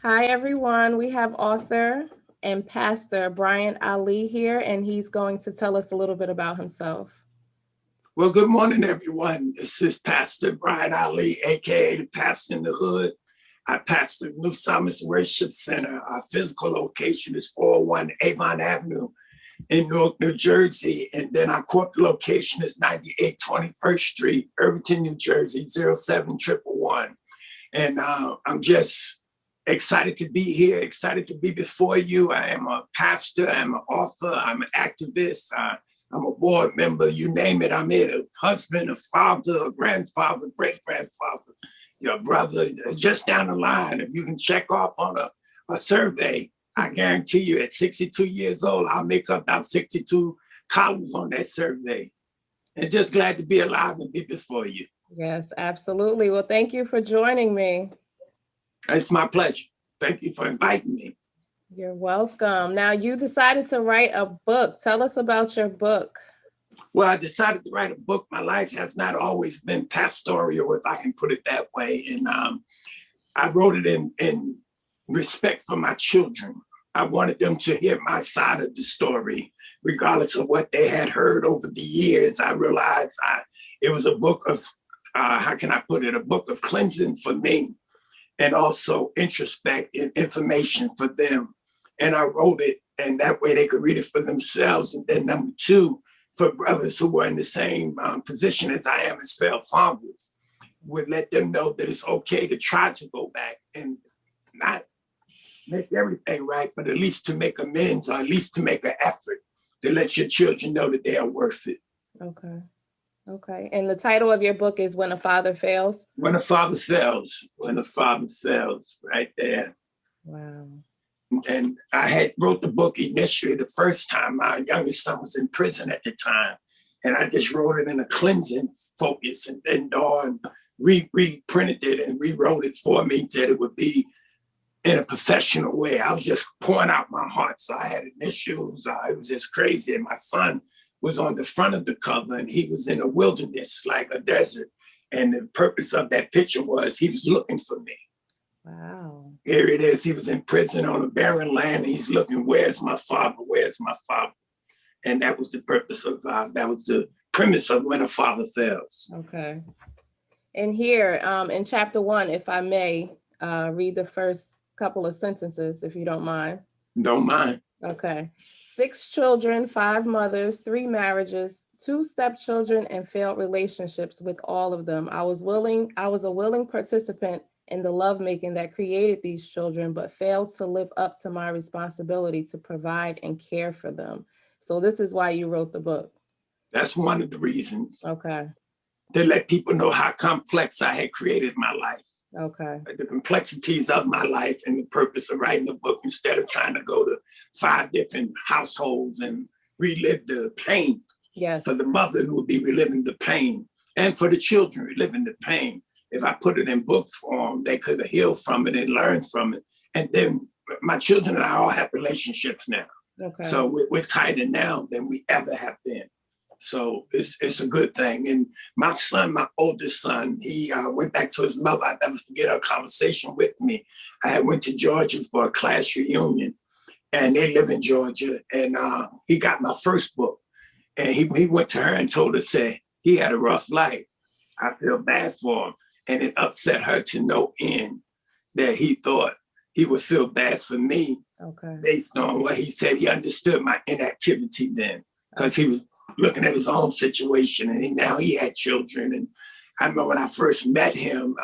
Hi, everyone. We have author and pastor Bryant Ali here, and he's going to tell us a little bit about himself. Well, good morning, everyone. This is Pastor Bryant Ali, aka the Pastor in the Hood. I pastor New Psalmist Worship Center. Our physical location is 401 Avon Avenue in Newark, New Jersey. And then our corporate location is 98 21st Street, Irvington, New Jersey, 07111. And I'm just excited to be here, excited to be before you. I am a pastor, I'm an author, I'm an activist. I'm a board member, you name it, I'm it. A husband, a father, a grandfather, great grandfather, your brother, just down the line. If you can check off on a survey, I guarantee you at 62 years old, I'll make up about 62 columns on that survey. And just glad to be alive and be before you. Yes, absolutely. Well, thank you for joining me. It's my pleasure. Thank you for inviting me. You're welcome. Now, you decided to write a book. Tell us about your book. Well, I decided to write a book. My life has not always been pastoral, if I can put it that way. And I wrote it in respect for my children. I wanted them to hear my side of the story, regardless of what they had heard over the years. I realized it was a book of, how can I put it, a book of cleansing for me and also introspect and information for them. And I wrote it, and that way they could read it for themselves. And then number two, for brothers who were in the same position as I am as failed fathers, would let them know that it's okay to try to go back and not make everything right, but at least to make amends or at least to make an effort to let your children know that they are worth it. Okay. Okay. And the title of your book is When a Father Fails. When a father fails, when a father fails, right there. Wow. And I had wrote the book initially the first time. My youngest son was in prison at the time. And I just wrote it in a cleansing focus. And then Dawn reprinted it and rewrote it for me that it would be in a professional way. I was just pouring out my heart. So I had initials. It was just crazy. And my son was on the front of the cover and he was in a wilderness, like a desert. And the purpose of that picture was he was looking for me. Wow. Here it is. He was in prison on a barren land. And he's looking, where's my father? Where's my father? And that was the purpose of, that was the premise of When a Father Fails. Okay. And here in chapter 1, if I may read the first couple of sentences, if you don't mind. Don't mind. Okay. 6 children, 5 mothers, 3 marriages, 2 stepchildren, and failed relationships with all of them. I was a willing participant in the lovemaking that created these children, but failed to live up to my responsibility to provide and care for them. So this is why you wrote the book. That's one of the reasons. Okay. To let people know how complex I had created my life. Okay. The complexities of my life and the purpose of writing the book instead of trying to go to 5 different households and relive the pain. Yes. For the mother who would be reliving the pain and for the children reliving the pain. If I put it in book form, they could have healed from it and learned from it. And then my children and I all have relationships now. Okay. So we're tighter now than we ever have been. So it's a good thing. And my son, my oldest son, he went back to his mother. I never forget her conversation with me. I had went to Georgia for a class reunion, and they live in Georgia. And he got my first book. And he went to her and told her, say, he had a rough life. I feel bad for him. And it upset her to no end that he thought he would feel bad for me. Okay. Based on what he said. He understood my inactivity then because he was looking at his own situation and now he had children. And I remember when I first met him,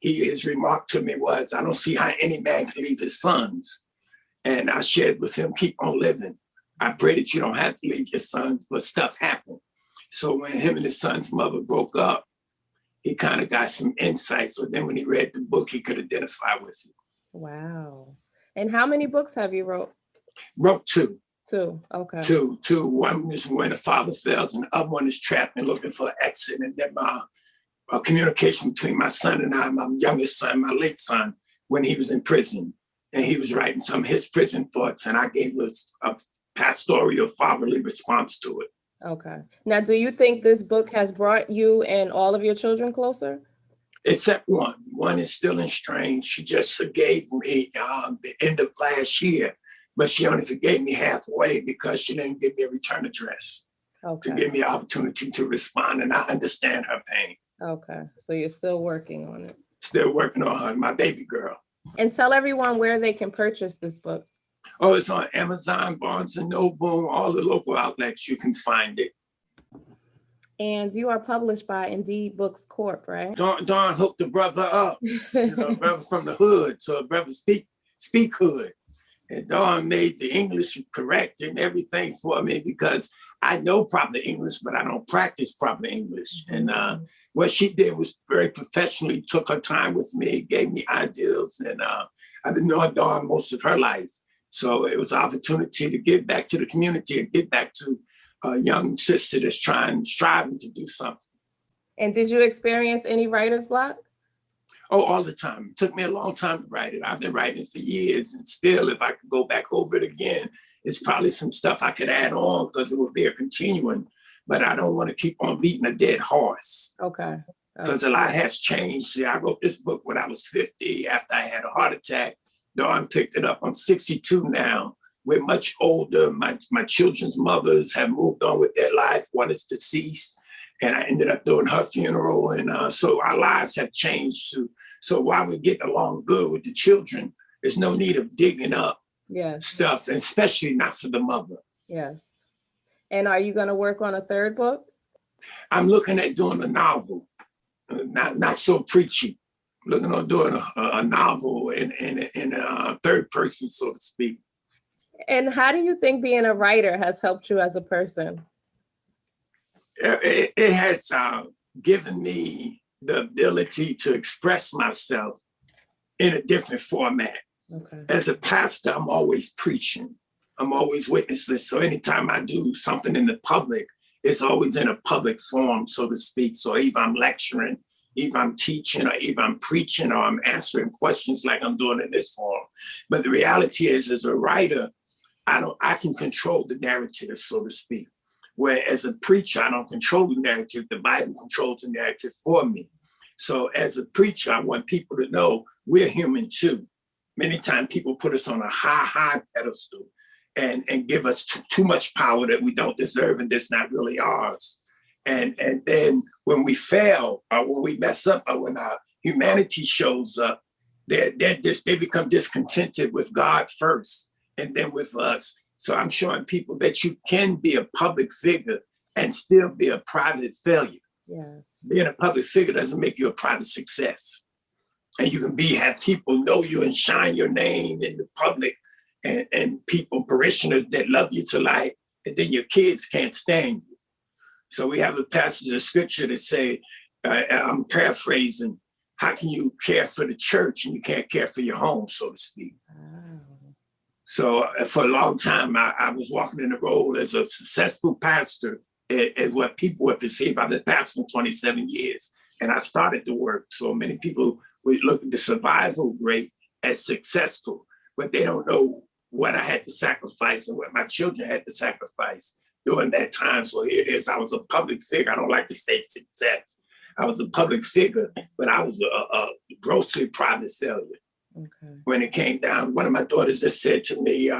his remark to me was, I don't see how any man can leave his sons. And I shared with him, keep on living. I pray that you don't have to leave your sons, but stuff happened. So when him and his son's mother broke up, he kind of got some insight. So then when he read the book, he could identify with it. Wow. And how many books have you wrote? Wrote 2. 2. Okay. Two. One is When a Father Fails, and the other one is Trapped and Looking for an Exit. And then my communication between my son and I, my youngest son, my late son, when he was in prison. And he was writing some of his prison thoughts, and I gave a pastoral fatherly response to it. Okay. Now, do you think this book has brought you and all of your children closer? except one. One is still estranged. She just forgave me the end of last year, but she only forgave me halfway because she didn't give me a return address to Okay. give me an opportunity to respond, and I understand her pain. Okay. So you're still working on it. Still working on her, my baby girl. And tell everyone where they can purchase this book. Oh, it's on Amazon, Barnes and Noble, all the local outlets. You can find it. And you are published by Indeed Books Corp, right? Dawn hooked the brother up, brother from the hood, so brother speak hood. And Dawn made the English correct and everything for me because I know proper English, but I don't practice proper English. And what she did was very professionally, took her time with me, gave me ideas. And I've been knowing Dawn most of her life. So it was an opportunity to give back to the community and get back to a young sister that's striving to do something. And did you experience any writer's block? Oh, all the time. It took me a long time to write it. I've been writing for years, and still, if I could go back over it again, it's probably some stuff I could add on because it would be a continuing. But I don't want to keep on beating a dead horse. Okay. Because a lot has changed. See, I wrote this book when I was 50 after I had a heart attack. Dawn picked it up. I'm 62 now. We're much older. My children's mothers have moved on with their life. One is deceased. And I ended up doing her funeral. And so our lives have changed too. So while we get along good with the children, there's no need of digging up stuff, and especially not for the mother. Yes. And are you going to work on a third book? I'm looking at doing a novel, not so preachy. Looking on doing a novel in a third person, so to speak. And how do you think being a writer has helped you as a person? It has given me the ability to express myself in a different format. Okay. As a pastor, I'm always preaching. I'm always witnessing. So anytime I do something in the public, it's always in a public forum, so to speak. So either I'm lecturing, either I'm teaching, or either I'm preaching, or I'm answering questions like I'm doing in this forum. But the reality is, as a writer, I can control the narrative, so to speak. Where as a preacher, I don't control the narrative. The Bible controls the narrative for me. So as a preacher, I want people to know we're human too. Many times people put us on a high pedestal and give us too much power that we don't deserve and that's not really ours. And then when we fail or when we mess up or when our humanity shows up, they become discontented with God first and then with us. So I'm showing people that you can be a public figure and still be a private failure. Yes. Being a public figure doesn't make you a private success. And you can have people know you and shine your name in the public and people, parishioners that love you to life, and then your kids can't stand you. So we have a passage of scripture that say, I'm paraphrasing, how can you care for the church and you can't care for your home, so to speak? So for a long time, I was walking in the role as a successful pastor as what people would perceive. I've been pastoring 27 years, and I started to work. So many people would look at the survival rate as successful, but they don't know what I had to sacrifice and what my children had to sacrifice during that time. So here it is. I was a public figure. I don't like to say success. I was a public figure, but I was a grossly private failure. Okay. When it came down, one of my daughters just said to me,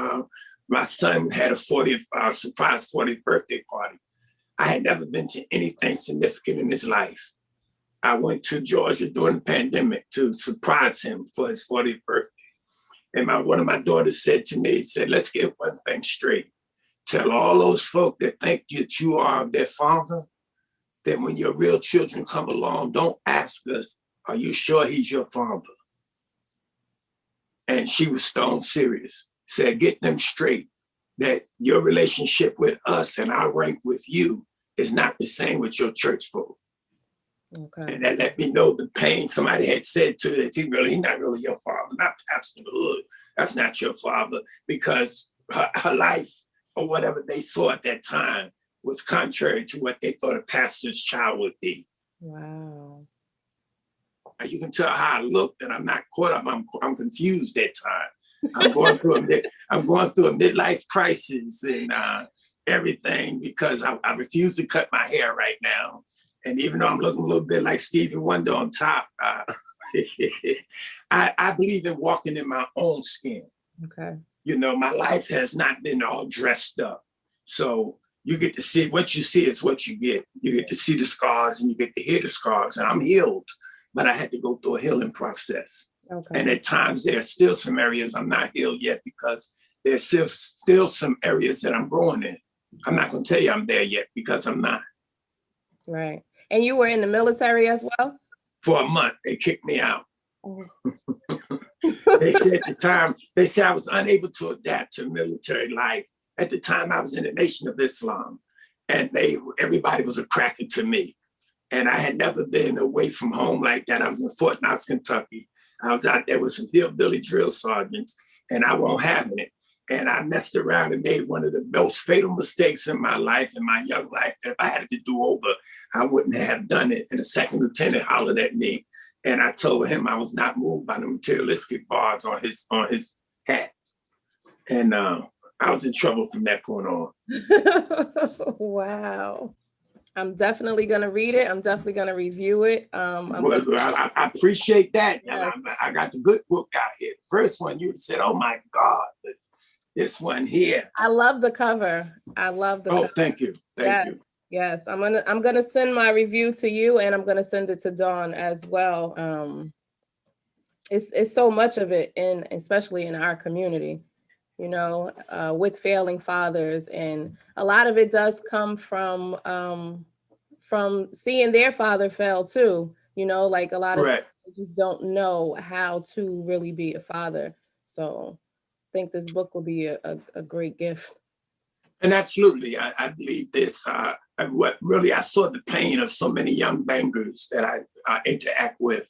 my son had a surprise 40th birthday party. I had never been to anything significant in his life. I went to Georgia during the pandemic to surprise him for his 40th birthday. And one of my daughters said to me, let's get one thing straight. Tell all those folk that think that you are their father, that when your real children come along, don't ask us, are you sure he's your father? And she was stone serious. Said, get them straight, that your relationship with us and our rank with you is not the same with your church folk. Okay. And that let me know the pain. Somebody had said to her, he's not really your father, not Pastor Hood. That's not your father, because her life or whatever they saw at that time was contrary to what they thought a pastor's child would be. Wow. You can tell how I looked, and I'm not caught up. I'm confused that time. I'm going through a midlife crisis and everything because I refuse to cut my hair right now. And even though I'm looking a little bit like Stevie Wonder on top, I believe in walking in my own skin. Okay. You know, my life has not been all dressed up. So you get to see what you see is what you get. You get to see the scars and you get to hear the scars. And I'm healed, but I had to go through a healing process. Okay. And at times there are still some areas I'm not healed yet because there's still some areas that I'm growing in. I'm not going to tell you I'm there yet because I'm not. Right. And you were in the military as well? For a month, they kicked me out. Oh. They said at the time, they said I was unable to adapt to military life. At the time, I was in the Nation of Islam, and everybody was a cracker to me. And I had never been away from home like that. I was in Fort Knox, Kentucky. I was out there with some hillbilly drill sergeants, and I wasn't having it. And I messed around and made one of the most fatal mistakes in my life, in my young life. If I had to do over, I wouldn't have done it. And the second lieutenant hollered at me. And I told him I was not moved by the materialistic bars on his hat. And I was in trouble from that point on. Wow. I'm definitely going to read it. I'm definitely going to review it. I appreciate that. Yes. I got the good book out here. The first one, you said, oh my God, but this one here. I love the cover. I love the cover. Thank you. Thank you. Yes, I'm gonna send my review to you, and I'm gonna send it to Dawn as well. It's so much of it, especially in our community, you know, with failing fathers, and a lot of it does come from seeing their father fail too. You know, like a lot of people just don't know how to really be a father. So I think this book will be a great gift. And absolutely, I believe this. I saw the pain of so many young bangers that I interact with,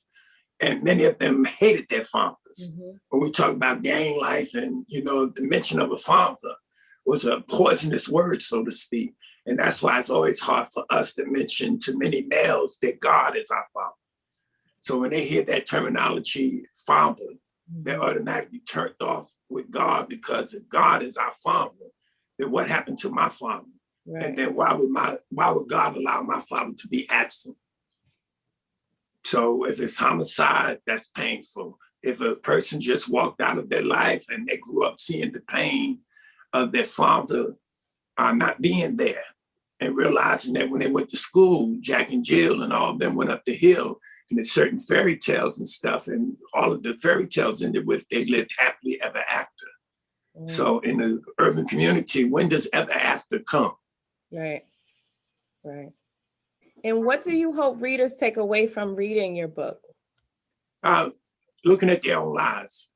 and many of them hated their fathers. Mm-hmm. When we talk about gang life, and you know, the mention of a father was a poisonous word, so to speak. And that's why it's always hard for us to mention to many males that God is our father. So when they hear that terminology, father, mm-hmm. they're automatically turned off with God, because if God is our father, then what happened to my father? Right. And then why would God allow my father to be absent? So if it's homicide, that's painful. If a person just walked out of their life and they grew up seeing the pain of their father not being there, and realizing that when they went to school, Jack and Jill and all of them went up the hill, and there's certain fairy tales and stuff, and all of the fairy tales ended with they lived happily ever after. So in the urban community, when does ever after come? Right. And what do you hope readers take away from reading your book? Looking at their own lives.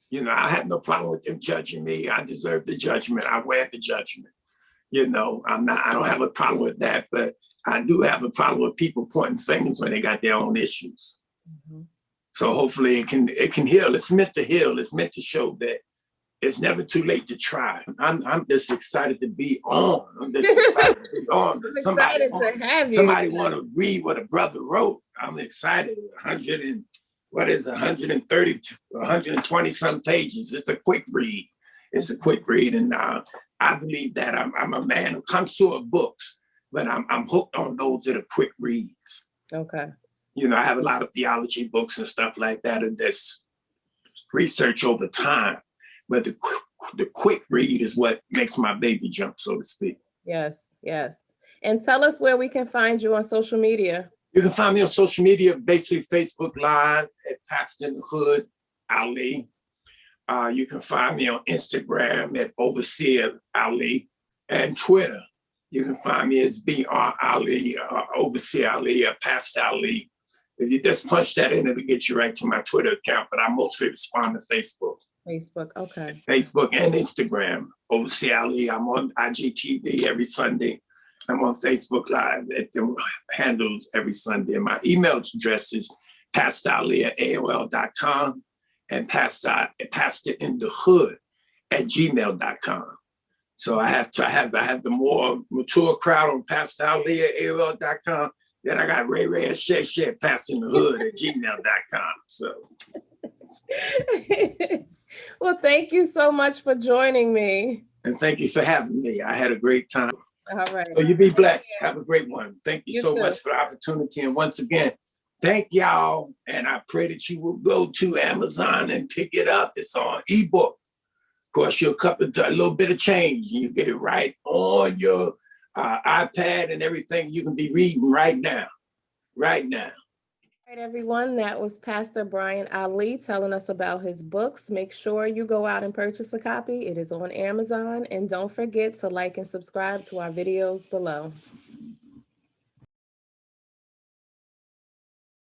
You know, I have no problem with them judging me. I deserve the judgment. I wear the judgment. You know, I don't have a problem with that, but I do have a problem with people pointing fingers when they got their own issues. Mm-hmm. So hopefully it can heal. It's meant to heal. It's meant to show that it's never too late to try. I'm just excited to be on. I'm just excited to be on. Somebody want to read what a brother wrote. I'm excited. 130, 120 some pages. It's a quick read. And I believe that I'm a man who comes to books, but I'm hooked on those that are quick reads. Okay. You know, I have a lot of theology books and stuff like that, and there's research over time. But the quick read is what makes my baby jump, so to speak. Yes. And tell us where we can find you on social media. You can find me on social media, basically Facebook Live at Pastor in the Hood, Ali. You can find me on Instagram at Overseer Ali, and Twitter. You can find me as BR Ali, Overseer Ali, or Pastor Ali. If you just punch that in, it'll get you right to my Twitter account, but I mostly respond to Facebook. Okay. Facebook and Instagram, Overseer Ali. I'm on IGTV every Sunday. I'm on Facebook Live at the handles every Sunday. And my email address is pastorali@aol.com and pastorinthehood@gmail.com. So I have the more mature crowd on pastorali@aol.com. Then I got Ray and Shay at pastorinthehood@gmail.com. So. Well, thank you so much for joining me. And thank you for having me. I had a great time. All right. So you be blessed. Have a great one. Thank you You so too. much for the opportunity. And once again, thank y'all. And I pray that you will go to Amazon and pick it up. It's on ebook. Cost you a little bit of change, and you get it right on your iPad and everything. You can be reading right now. Right now. All right, everyone. That was Pastor Bryant Ali telling us about his books. Make sure you go out and purchase a copy. It is on Amazon. And don't forget to like and subscribe to our videos below.